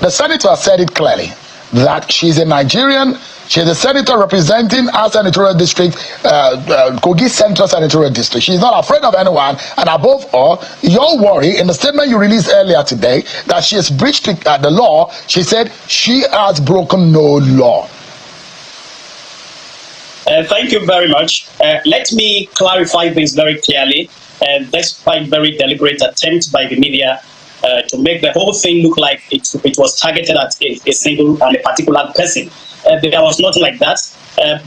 The senator said it clearly that she's a Nigerian. She's a senator representing our senatorial district, Kogi Central Senatorial District. She's not afraid of anyone. And above all, your worry in the statement you released earlier today that she has breached the law, she said she has broken no law. Thank you very much. Let me clarify this very clearly. Despite very deliberate attempt by the media to make the whole thing look like it was targeted at a single and a particular person. There was nothing like that.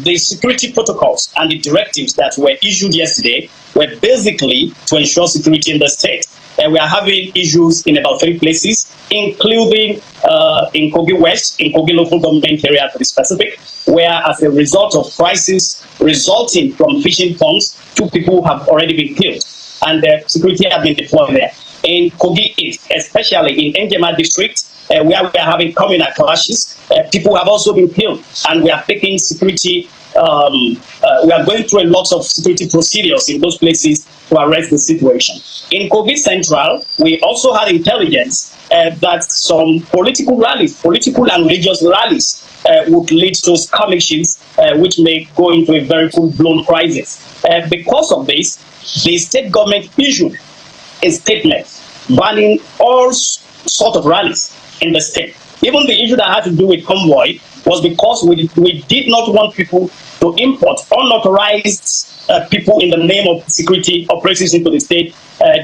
The security protocols and the directives that were issued yesterday were basically to ensure security in the state. We are having issues in about 3 places, including in Kogi West, in Kogi local government area to be specific, where as a result of crisis resulting from fishing ponds, 2 people have already been killed, and security have been deployed there. In Kogi East, especially in Njema district, where we are having communal clashes, people have also been killed, and we are taking security. We are going through a lot of security procedures in those places to arrest the situation. In Kogi Central, we also had intelligence that some political and religious rallies would lead to skirmishes, which may go into a very full-blown crisis. Because of this, the state government issued a statement banning all sort of rallies in the state. Even the issue that had to do with convoy was because we did not want people to import unauthorized people in the name of security operatives into the state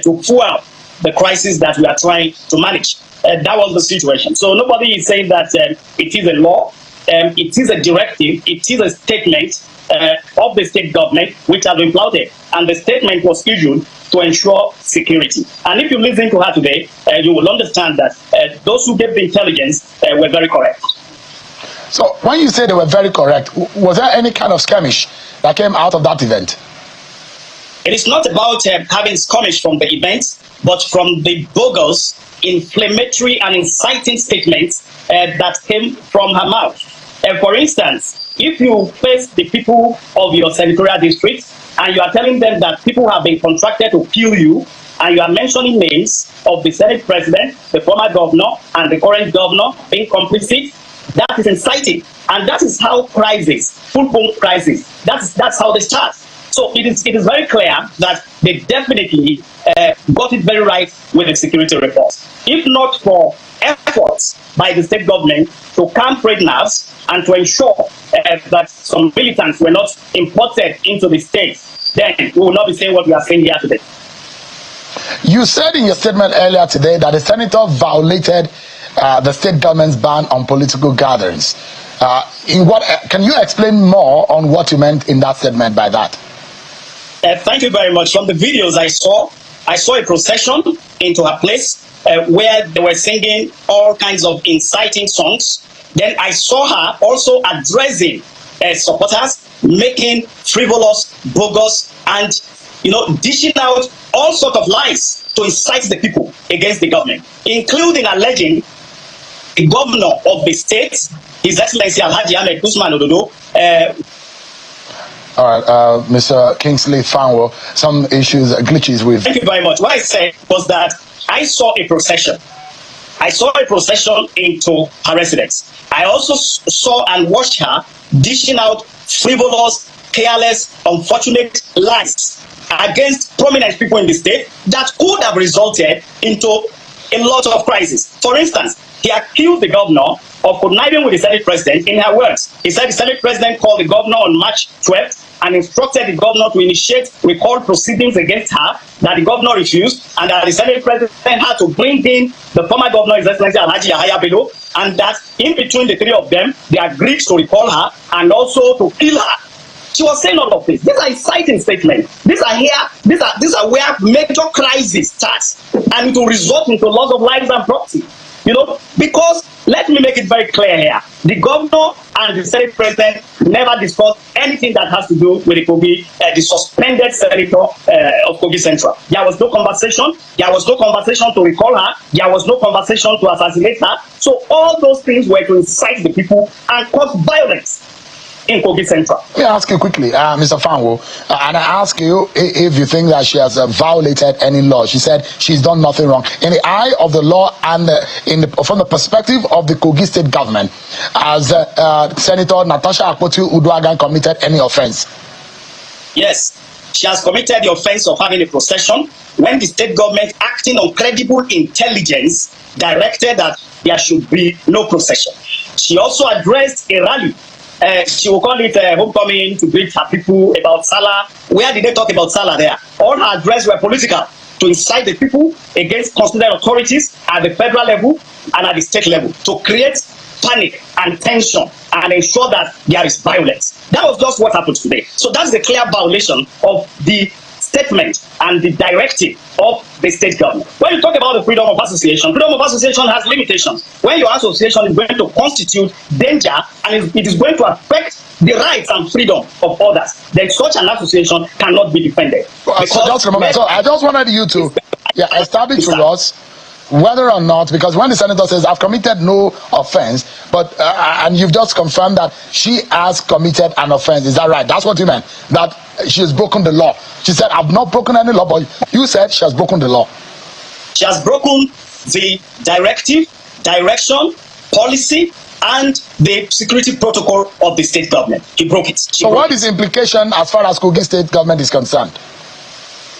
to fuel the crisis that we are trying to manage. That was the situation. So nobody is saying that it is a law, it is a directive, it is a statement of the state government which has been flouted, and the statement was issued to ensure security. And if you listen to her today, you will understand that those who gave the intelligence were very correct. So when you say they were very correct, was there any kind of skirmish that came out of that event? It is not about having skirmish from the event, but from the bogus, inflammatory and inciting statements that came from her mouth. For instance, if you face the people of your senatorial district and you are telling them that people have been contracted to kill you, and you are mentioning names of the Senate President, the former governor, and the current governor being complicit, that is inciting. And that is how crisis, full-blown crisis, that's how they start. So it is very clear that they definitely got it very right with the security report. If not for efforts by the state government to calm trade nerves and to ensure that some militants were not imported into the state, then we will not be saying what we are saying here today. You said in your statement earlier today that the senator violated the state government's ban on political gatherings. Can you explain more on what you meant in that statement by that? Thank you very much. From the videos I saw a procession into her place where they were singing all kinds of inciting songs. Then I saw her also addressing supporters, making frivolous, bogus, and dishing out all sorts of lies to incite the people against the government, including alleging the governor of the state, His Excellency Alhaji Ahmed Usman Ododo. All right, Mr. Kingsley Fanwo, some issues, glitches with... Thank you very much. What I said was that I saw a procession. I saw a procession into her residence. I also saw and watched her dishing out frivolous, careless, unfortunate lies against prominent people in the state that could have resulted into a lot of crisis. For instance, he accused the governor of conniving with the Senate President. In her words, he said the Senate President called the governor on March 12th and instructed the governor to initiate recall proceedings against her, that the governor refused, and that the Senate President had to bring in the former governor, His Excellency Alhaji Yahaya Bello, and that in between the 3 of them, they agreed to recall her and also to kill her. She was saying all of this. These are inciting statements. These are where major crisis starts, and it will result into loss of lives and property. Because let me make it very clear here: the governor and the Senate President never discussed anything that has to do with the Kogi, the suspended senator of Kogi Central. There was no conversation. There was no conversation to recall her. There was no conversation to assassinate her. So all those things were to incite the people and cause violence. in Kogi Central. Let me ask you quickly, Mr. Fanwo, and I ask you if you think that she has violated any law. She said she's done nothing wrong. In the eye of the law and from the perspective of the Kogi State government, has Senator Natasha Akpoti-Uduaghan committed any offense? Yes, she has committed the offense of having a procession when the state government, acting on credible intelligence, directed that there should be no procession. She also addressed a rally. She will call it homecoming to greet her people about Salah. Where did they talk about Salah there? All her address were political, to incite the people against constitutional authorities at the federal level and at the state level, to create panic and tension and ensure that there is violence. That was just what happened today. So that's the clear violation of the statement and the directive of the state government. When you talk about the freedom of association has limitations. When your association is going to constitute danger and it is going to affect the rights and freedom of others, then such an association cannot be defended. So just a moment. So I just wanted you to establish to us whether or not, because when the senator says I've committed no offense, but and you've just confirmed that she has committed an offense, is that right? That's what you meant, that she has broken the law. She said I've not broken any law, but you said she has broken the law. She has broken the directive, direction, policy, and the security protocol of the state government. He broke it. So what is the implication as far as Kogi state government is concerned?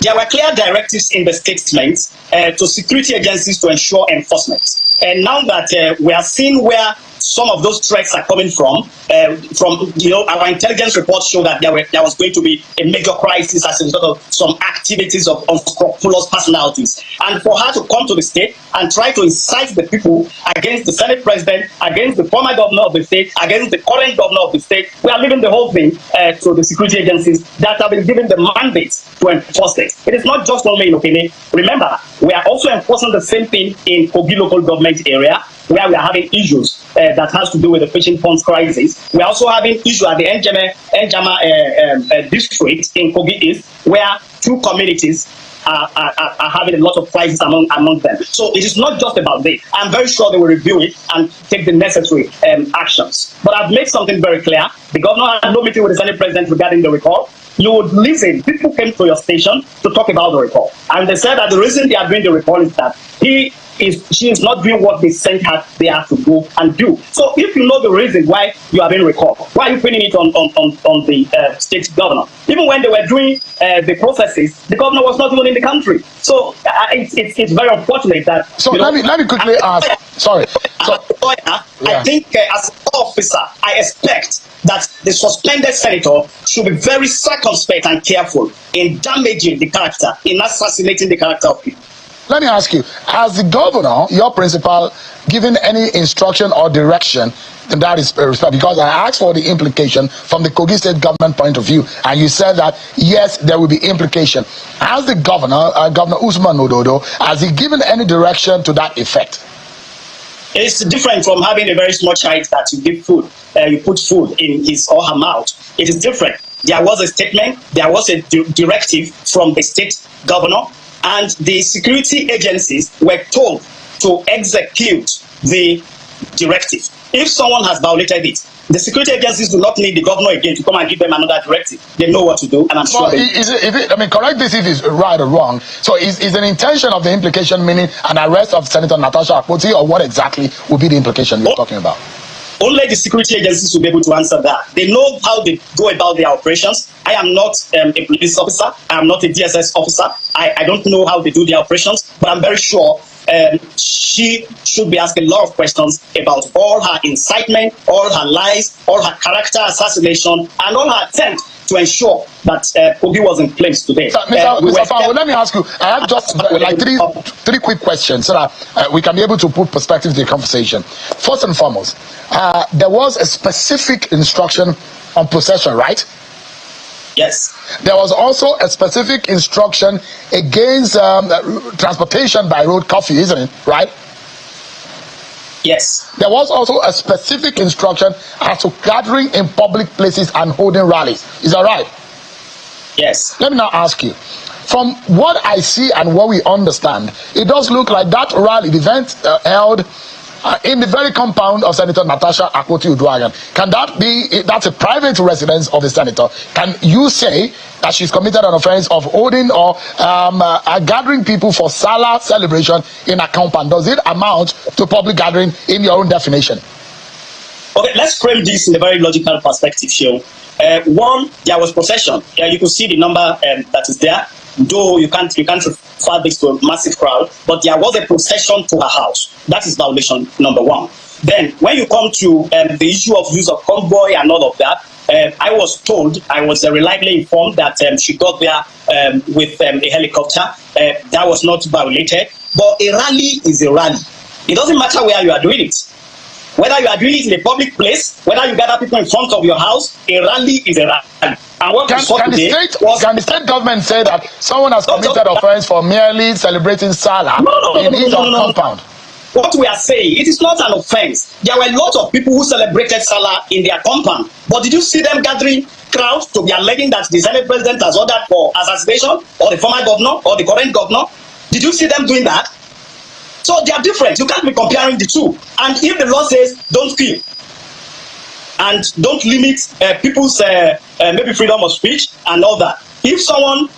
There were clear directives in the statement to security agencies to ensure enforcement. And now that we are seeing where some of those threats are coming from our intelligence reports show that there was going to be a major crisis as a result of some activities of unscrupulous personalities. And for her to come to the state and try to incite the people against the Senate president, against the former governor of the state, against the current governor of the state, we are leaving the whole thing to the security agencies that have been given the mandate to enforce it. It is not just only in Okene. Remember, we are also enforcing the same thing in Kogi local government area, where we are having issues that has to do with the fishing funds crisis. We are also having issue at the Njama district in Kogi East, where two communities are having a lot of crisis among them. So it is not just about this. I'm very sure they will review it and take the necessary actions. But I've made something very clear. The governor had no meeting with the Senate president regarding the recall. You would listen. People came to your station to talk about the recall. And they said that the reason they are doing the recall is that she is not doing what they sent her there to go and do. So if you know the reason why you are being recalled, why are you pinning it on the state governor? Even when they were doing the processes, the governor was not even in the country. So it's very unfortunate that. So let me quickly ask. Sorry. So, as a lawyer, I think as an officer, I expect that the suspended senator should be very circumspect and careful in damaging the character, in assassinating the character of people. Let me ask you, has the governor, your principal, given any instruction or direction in that respect? Because I asked for the implication from the Kogi state government point of view, and you said that, yes, there will be implication. Has the governor, Governor Usman Ododo, has he given any direction to that effect? It's different from having a very small child that you give food, you put food in his or her mouth. It is different. There was a statement, there was a directive from the state governor, and the security agencies were told to execute the directive. If someone has violated it, the security agencies do not need the governor again to come and give them another directive. They know what to do, and I'm sure correct this if it's right or wrong. So is an intention of the implication meaning an arrest of Senator Natasha Akpoti, or what exactly will be the implication you're talking about? Only the security agencies will be able to answer that. They know how they go about their operations. I am not a police officer. I am not a DSS officer. I don't know how they do their operations, but I'm very sure she should be asking a lot of questions about all her incitement, all her lies, all her character assassination, and all her attempt to ensure that Kogi was in place today. So, Mr. Fanwo, let me ask you, I have just like three quick questions so that we can be able to put perspective to the conversation. First and foremost, there was a specific instruction on possession, right? Yes. There was also a specific instruction against transportation by road curfew, isn't it? Right? Yes. There was also a specific instruction as to gathering in public places and holding rallies. Is that right? Yes. Let me now ask you. From what I see and what we understand, it does look like that rally, the event held in the very compound of Senator Natasha Akpoti-Uduaghan. Can that be, that's a private residence of the senator, can you say that she's committed an offense of holding or gathering people for Salah celebration in a compound? Does it amount to public gathering in your own definition? Okay, let's frame this in a very logical perspective here. One, there was possession. You can see the number that is there. Though you can't refer this to a massive crowd, but there was a possession to her house. That is violation number one. Then, when you come to the issue of use of convoy and all of that, I was reliably informed that she got there with a helicopter. That was not violated. But a rally is a rally. It doesn't matter where you are doing it. Whether you are doing it in a public place, whether you gather people in front of your house, a rally is a rally. And what can the state government say that someone has committed offense for merely celebrating Salah in his own compound? What we are saying, it is not an offense. There were a lot of people who celebrated Salah in their compound. But did you see them gathering crowds to be alleging that the Senate president has ordered for assassination, or the former governor, or the current governor? Did you see them doing that? So they are different. You can't be comparing the two. And if the law says don't kill and don't limit people's maybe freedom of speech and all that, if someone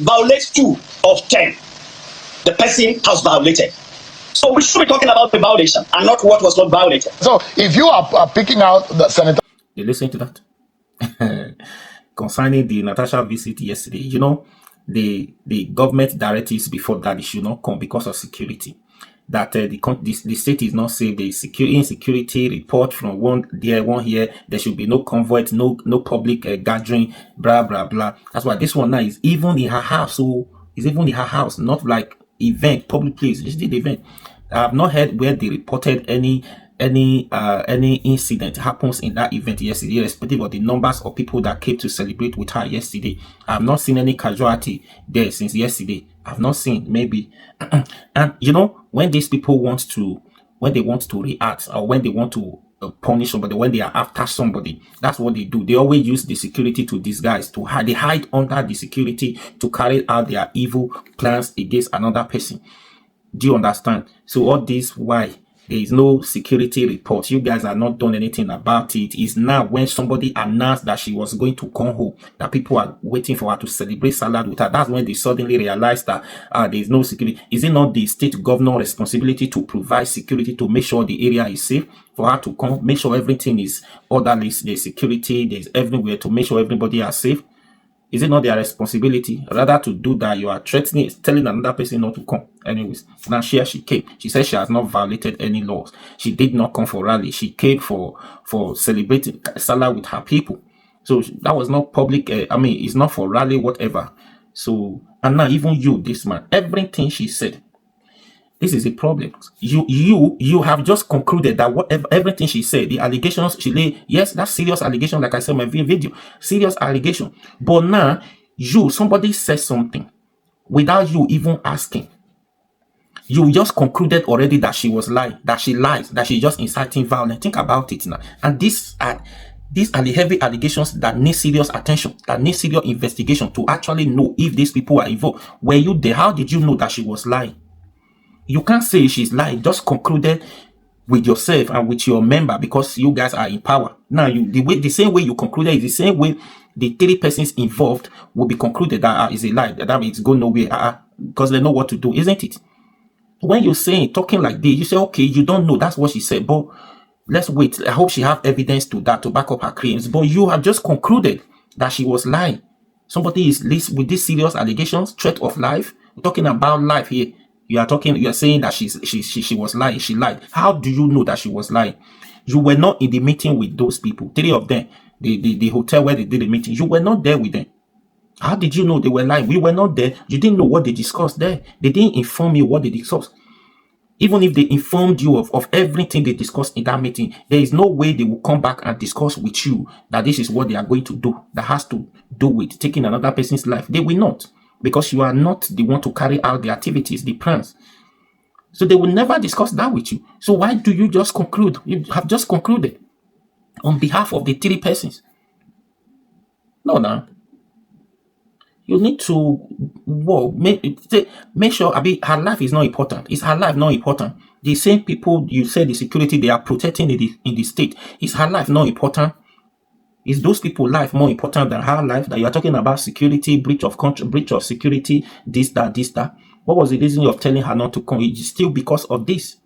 violates 2 of 10, the person has violated. So we should be talking about the violation and not what was not violated. So if you are picking out the senator, you listen to that concerning the Natasha visit yesterday. You know, the government directives before that, it should not come because of security. That the state is not safe. The insecurity report from one here. There should be no convoy, no public gathering, blah blah blah. That's why this one now is even in her house. So it's even in her house, not like event, public place. It's the event. I have not heard where they reported any incident happens in that event yesterday, irrespective of the numbers of people that came to celebrate with her yesterday. I have not seen any casualty there since yesterday. I've not seen, maybe. And you know, when these people want to react, or when they want to punish somebody, when they are after somebody, that's what they do. They always use the security to disguise, to hide. They hide under the security to carry out their evil plans against another person. Do you understand? So all this, why there is no security report, you guys are not done anything about it. It's now when somebody announced that she was going to come home, that people are waiting for her to celebrate Salah with her. That's when they suddenly realized that there is no security. Is it not the state governor responsibility to provide security, to make sure the area is safe for her to come, make sure everything is orderly, there's security, there's everywhere to make sure everybody are safe? Is it not their responsibility? Rather to do that, you are threatening, telling another person not to come. Anyways, now she came. She said she has not violated any laws. She did not come for rally. She came for celebrating Salah with her people. So that was not public. It's not for rally, whatever. So, and now even you, this man, everything she said, this is a problem. You have just concluded that whatever everything she said, the allegations she laid, yes, that's serious allegation, like I said in my video, serious allegation. But now somebody says something without you even asking. You just concluded already that she was lying, that she lies, that she's just inciting violence. Think about it now. And these are the heavy allegations that need serious attention, that need serious investigation to actually know if these people are involved. Were you there? How did you know that she was lying? You can't say she's lying. Just concluded with yourself and with your member because you guys are in power. Now, the same way you concluded is the same way the 3 persons involved will be concluded that is a lie. That means go nowhere because they know what to do, isn't it? When you're talking like this, you say, okay, you don't know. That's what she said. But let's wait. I hope she have evidence to that to back up her claims. But you have just concluded that she was lying. Somebody is with these serious allegations, threat of life. We're talking about life here. You are saying that she was lying. She lied. How do you know that she was lying? You were not in the meeting with those people. 3 of them, the hotel where they did the meeting. You were not there with them. How did you know they were lying? We were not there. You didn't know what they discussed there. They didn't inform you what they discussed. Even if they informed you of everything they discussed in that meeting, there is no way they will come back and discuss with you that this is what they are going to do. That has to do with taking another person's life. They will not. Because you are not the one to carry out the activities, the plans. So they will never discuss that with you. So why do you just conclude? You have just concluded on behalf of the 3 persons. No. You need to make sure her life is not important. Is her life not important? The same people you said the security they are protecting in the state. Is her life not important? Is those people's life more important than her life? That you are talking about security, breach of country, breach of security, this, that, this, that. What was the reason of telling her not to come? It's still because of this.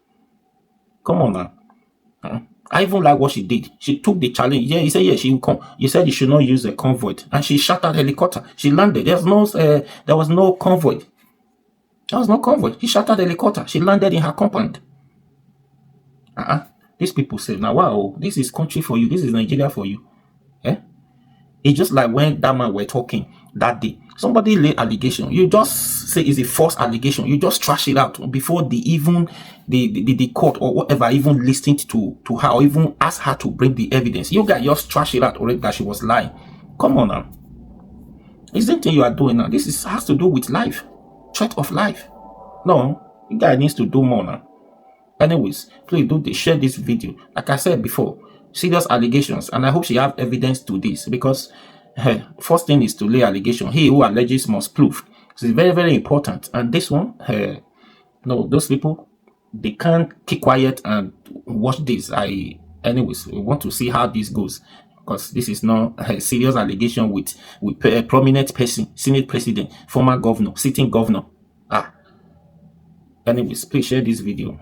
Come on now. I even like what she did. She took the challenge. Yeah, he said, yeah, she will come. You said you should not use a convoy. And she shot at helicopter. She landed. There was no convoy. There was no convoy. He shot at helicopter. She landed in her compound. These people say, now, wow, this is country for you. This is Nigeria for you. Eh? It's just like when that man were talking that day. Somebody lay allegation. You just say it's a false allegation. You just trash it out before the court or whatever even listened to her or even ask her to bring the evidence. You guys just trash it out already that she was lying. Come on now. It's the thing you are doing now. This has to do with life. Threat of life. No, you guys needs to do more now. Anyways, please share this video. Like I said before, serious allegations, and I hope she have evidence to this, because first thing is to lay allegation. He who alleges must prove. So it's very, very important. And this one, no, those people, they can't keep quiet and watch this. Anyways, we want to see how this goes, because this is not a serious allegation with a prominent person, Senate president, former governor, sitting governor. Anyways, please share this video.